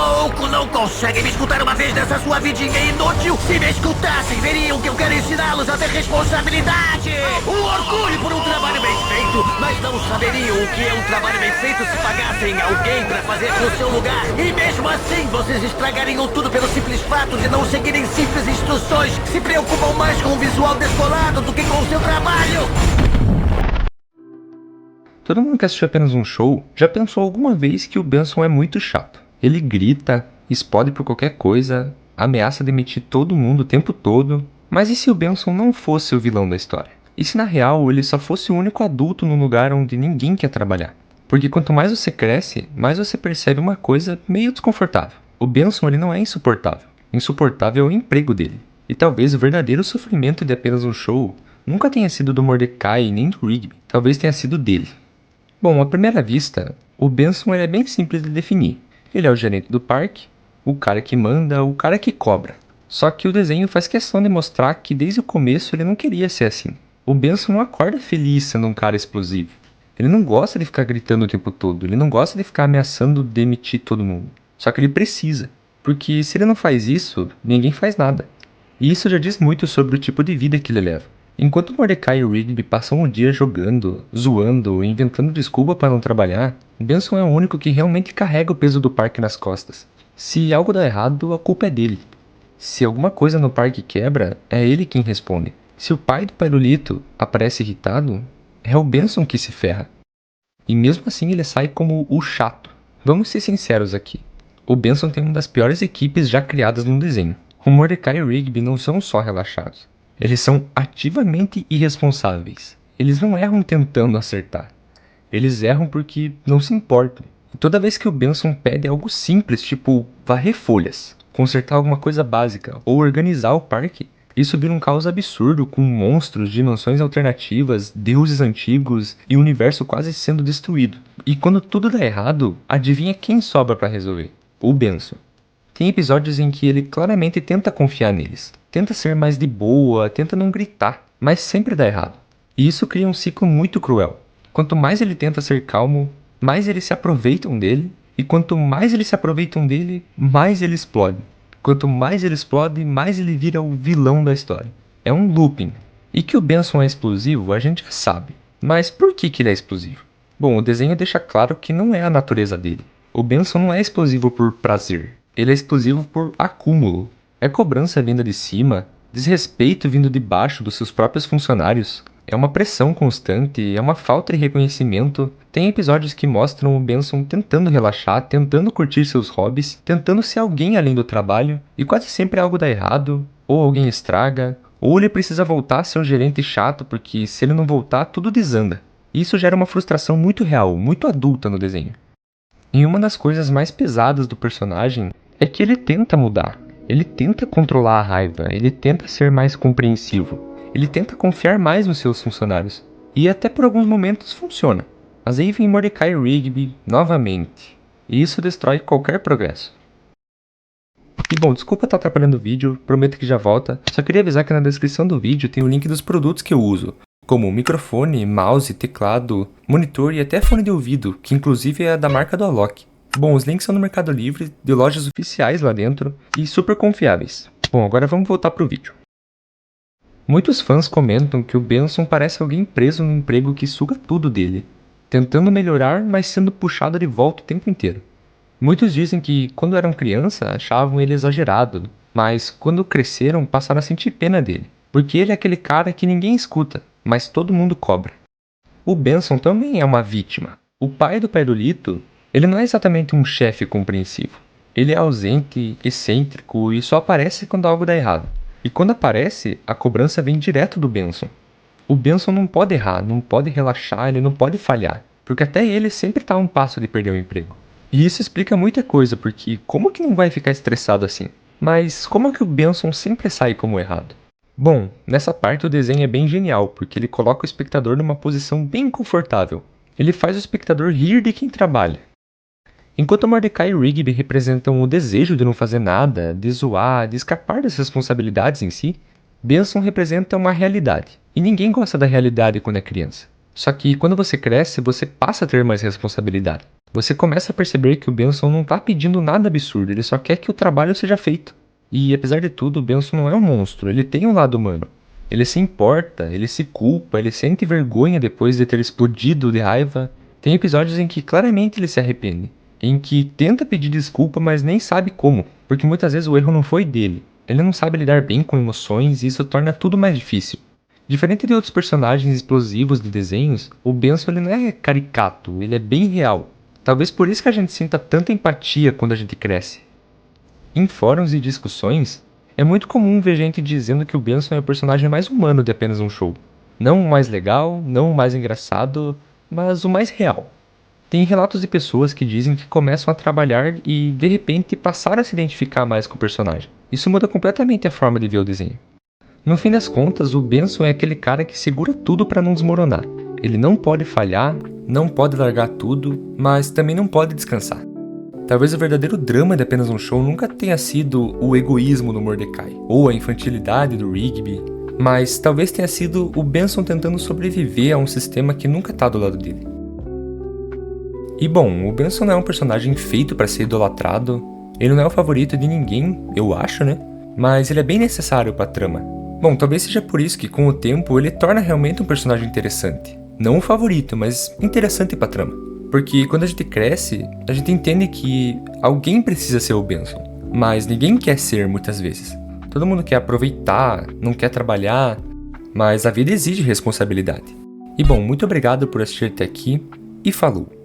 louco! Não conseguem me escutar uma vez nessa sua vidinha inútil? Se me escutassem, veriam que eu quero ensiná-los a ter responsabilidade! O orgulho por um trabalho bem feito! Mas não saberiam o que é um trabalho bem feito se pagassem alguém pra fazer no seu lugar! E mesmo assim, vocês estragariam tudo pelo simples fato de não seguirem simples instruções! Se preocupam mais com o visual descolado do que com o seu trabalho! Todo mundo que assistiu apenas um show já pensou alguma vez que o Benson é muito chato. Ele grita, explode por qualquer coisa, ameaça demitir todo mundo o tempo todo. Mas e se o Benson não fosse o vilão da história? E se na real ele só fosse o único adulto num lugar onde ninguém quer trabalhar? Porque quanto mais você cresce, mais você percebe uma coisa meio desconfortável. O Benson ele não é insuportável. Insuportável é o emprego dele. E talvez o verdadeiro sofrimento de apenas um show nunca tenha sido do Mordecai nem do Rigby. Talvez tenha sido dele. Bom, à primeira vista, o Benson é bem simples de definir. Ele é o gerente do parque, o cara que manda, o cara que cobra. Só que o desenho faz questão de mostrar que desde o começo ele não queria ser assim. O Benson não acorda feliz sendo um cara explosivo. Ele não gosta de ficar gritando o tempo todo, ele não gosta de ficar ameaçando demitir todo mundo. Só que ele precisa, porque se ele não faz isso, ninguém faz nada. E isso já diz muito sobre o tipo de vida que ele leva. Enquanto Mordecai e Rigby passam o dia jogando, zoando, inventando desculpa para não trabalhar, Benson é o único que realmente carrega o peso do parque nas costas. Se algo dá errado, a culpa é dele. Se alguma coisa no parque quebra, é ele quem responde. Se o pai do Pirulito aparece irritado, é o Benson que se ferra. E mesmo assim ele sai como o chato. Vamos ser sinceros aqui. O Benson tem uma das piores equipes já criadas no desenho. O Mordecai e Rigby não são só relaxados. Eles são ativamente irresponsáveis. Eles não erram tentando acertar. Eles erram porque não se importam. E toda vez que o Benson pede algo simples, tipo varrer folhas, consertar alguma coisa básica ou organizar o parque, isso vira um caos absurdo com monstros, dimensões alternativas, deuses antigos e o universo quase sendo destruído. E quando tudo dá errado, adivinha quem sobra para resolver? O Benson. Tem episódios em que ele claramente tenta confiar neles. Tenta ser mais de boa, tenta não gritar, mas sempre dá errado. E isso cria um ciclo muito cruel. Quanto mais ele tenta ser calmo, mais eles se aproveitam dele. E quanto mais eles se aproveitam dele, mais ele explode. Quanto mais ele explode, mais ele vira o vilão da história. É um looping. E que o Benson é explosivo, a gente já sabe. Mas por que ele é explosivo? Bom, o desenho deixa claro que não é a natureza dele. O Benson não é explosivo por prazer. Ele é explosivo por acúmulo. É cobrança vinda de cima, desrespeito vindo de baixo dos seus próprios funcionários. É uma pressão constante, é uma falta de reconhecimento. Tem episódios que mostram o Benson tentando relaxar, tentando curtir seus hobbies, tentando ser alguém além do trabalho, e quase sempre algo dá errado, ou alguém estraga, ou ele precisa voltar a ser um gerente chato porque se ele não voltar, tudo desanda. E isso gera uma frustração muito real, muito adulta no desenho. E uma das coisas mais pesadas do personagem é que ele tenta mudar. Ele tenta controlar a raiva, ele tenta ser mais compreensivo. Ele tenta confiar mais nos seus funcionários. E até por alguns momentos funciona. Mas aí vem Mordecai e Rigby novamente. E isso destrói qualquer progresso. E bom, desculpa estar atrapalhando o vídeo, prometo que já volta. Só queria avisar que na descrição do vídeo tem o link dos produtos que eu uso. Como microfone, mouse, teclado, monitor e até fone de ouvido, que inclusive é da marca do Alok. Bom, os links são no Mercado Livre, de lojas oficiais lá dentro, e super confiáveis. Bom, agora vamos voltar pro vídeo. Muitos fãs comentam que o Benson parece alguém preso num emprego que suga tudo dele, tentando melhorar, mas sendo puxado de volta o tempo inteiro. Muitos dizem que, quando eram criança, achavam ele exagerado, mas quando cresceram passaram a sentir pena dele, porque ele é aquele cara que ninguém escuta, mas todo mundo cobra. O Benson também é uma vítima. O pai do Pirulito, ele não é exatamente um chefe compreensivo. Ele é ausente, excêntrico e só aparece quando algo dá errado. E quando aparece, a cobrança vem direto do Benson. O Benson não pode errar, não pode relaxar, ele não pode falhar, porque até ele sempre está a um passo de perder o emprego. E isso explica muita coisa, porque como que não vai ficar estressado assim? Mas como é que o Benson sempre sai como errado? Bom, nessa parte o desenho é bem genial, porque ele coloca o espectador numa posição bem confortável. Ele faz o espectador rir de quem trabalha. Enquanto Mordecai e Rigby representam o desejo de não fazer nada, de zoar, de escapar das responsabilidades em si, Benson representa uma realidade. E ninguém gosta da realidade quando é criança. Só que quando você cresce, você passa a ter mais responsabilidade. Você começa a perceber que o Benson não tá pedindo nada absurdo, ele só quer que o trabalho seja feito. E apesar de tudo, o Benson não é um monstro, ele tem um lado humano. Ele se importa, ele se culpa, ele sente vergonha depois de ter explodido de raiva. Tem episódios em que claramente ele se arrepende, em que tenta pedir desculpa, mas nem sabe como, porque muitas vezes o erro não foi dele. Ele não sabe lidar bem com emoções e isso torna tudo mais difícil. Diferente de outros personagens explosivos de desenhos, o Benson ele não é caricato, ele é bem real. Talvez por isso que a gente sinta tanta empatia quando a gente cresce. Em fóruns e discussões, é muito comum ver gente dizendo que o Benson é o personagem mais humano de apenas um show. Não o mais legal, não o mais engraçado, mas o mais real. Tem relatos de pessoas que dizem que começam a trabalhar e, de repente, passaram a se identificar mais com o personagem. Isso muda completamente a forma de ver o desenho. No fim das contas, o Benson é aquele cara que segura tudo para não desmoronar. Ele não pode falhar, não pode largar tudo, mas também não pode descansar. Talvez o verdadeiro drama de apenas um show nunca tenha sido o egoísmo do Mordecai, ou a infantilidade do Rigby, mas talvez tenha sido o Benson tentando sobreviver a um sistema que nunca tá do lado dele. E bom, o Benson não é um personagem feito para ser idolatrado, ele não é o favorito de ninguém, eu acho, né? Mas ele é bem necessário pra trama. Bom, talvez seja por isso que com o tempo ele torna realmente um personagem interessante. Não o favorito, mas interessante pra trama. Porque quando a gente cresce, a gente entende que alguém precisa ser o Benson, mas ninguém quer ser muitas vezes. Todo mundo quer aproveitar, não quer trabalhar, mas a vida exige responsabilidade. E bom, muito obrigado por assistir até aqui e falou!